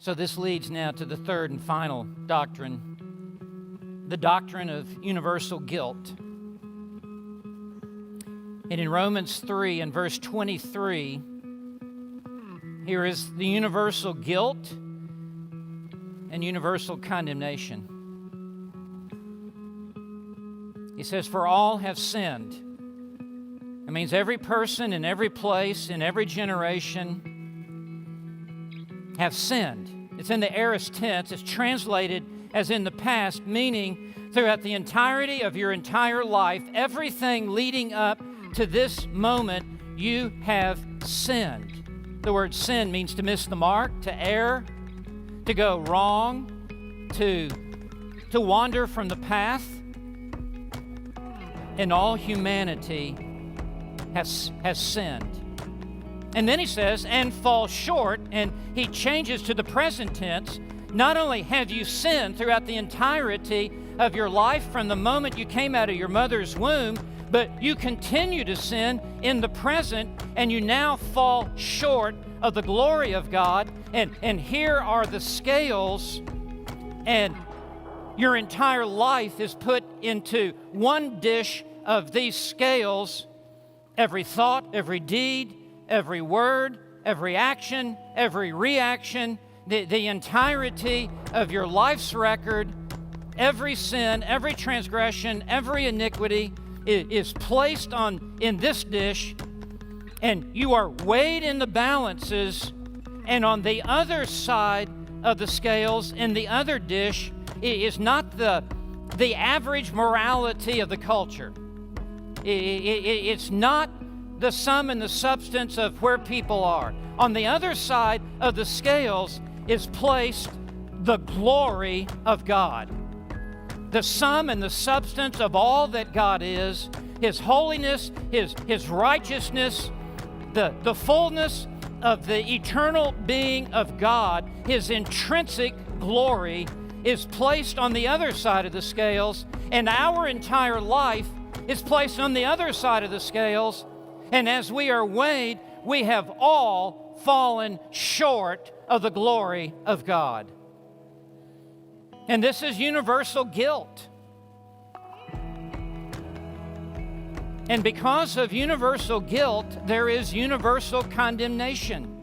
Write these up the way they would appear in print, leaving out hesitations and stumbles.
So this leads now to the third and final doctrine, the doctrine of universal guilt. And in Romans 3 and verse 23, here is the universal guilt and universal condemnation. He says, for all have sinned. It means every person in every place, in every generation have sinned. It's in the aorist tense. It's translated as in the past, meaning throughout the entirety of your entire life, everything leading up to this moment, you have sinned. The word sin means to miss the mark, to err, to go wrong, to wander from the path. And all humanity has sinned. And then he says, and fall short, and he changes to the present tense. Not only have you sinned throughout the entirety of your life from the moment you came out of your mother's womb, but you continue to sin in the present, and you now fall short of the glory of God. And here are the scales, and your entire life is put into one dish of these scales. Every thought, every deed, every word, every action, every reaction, the entirety of your life's record, every sin, every transgression, every iniquity is placed in this dish, and you are weighed in the balances, and on the other side of the scales, in the other dish, is not the average morality of the culture. It's not the sum and the substance of where people are. On the other side of the scales is placed the glory of God. The sum and the substance of all that God is, His holiness, His righteousness, the fullness of the eternal being of God, His intrinsic glory is placed on the other side of the scales, and our entire life is placed on the other side of the scales. And as we are weighed, we have all fallen short of the glory of God. And this is universal guilt. And because of universal guilt, there is universal condemnation.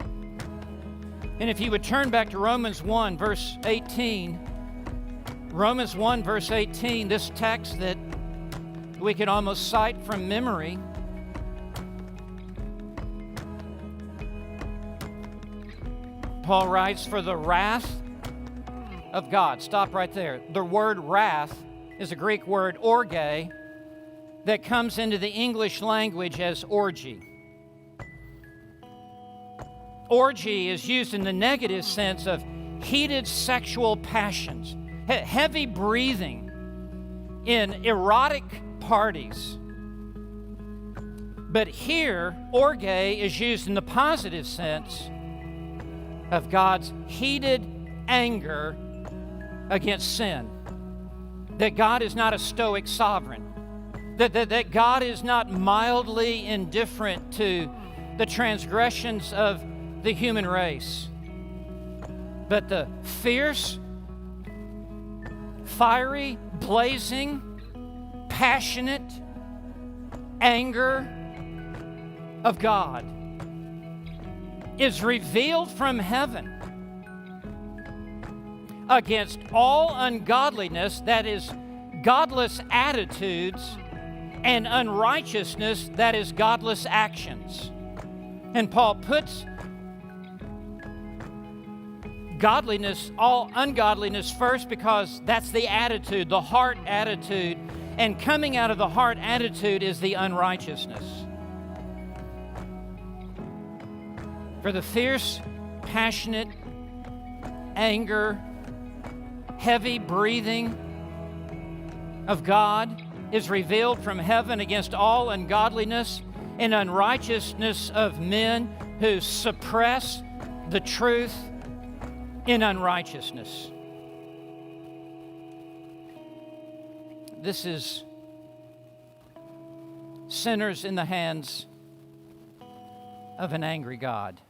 And if you would turn back to Romans 1, verse 18, Romans 1, verse 18, this text that we could almost cite from memory. Paul writes, for the wrath of God. Stop right there. The word wrath is a Greek word, orge, that comes into the English language as orgy. Orgy is used in the negative sense of heated sexual passions, heavy breathing in erotic parties. But here, orge is used in the positive sense of God's heated anger against sin. That God is not a stoic sovereign. That God is not mildly indifferent to the transgressions of the human race. But the fierce, fiery, blazing, passionate anger of God is revealed from heaven against all ungodliness, that is, godless attitudes, and unrighteousness, that is, godless actions. And Paul puts godliness, all ungodliness first, because that's the attitude, the heart attitude, and coming out of the heart attitude is the unrighteousness. For the fierce, passionate anger, heavy breathing of God is revealed from heaven against all ungodliness and unrighteousness of men who suppress the truth in unrighteousness. This is sinners in the hands of an angry God.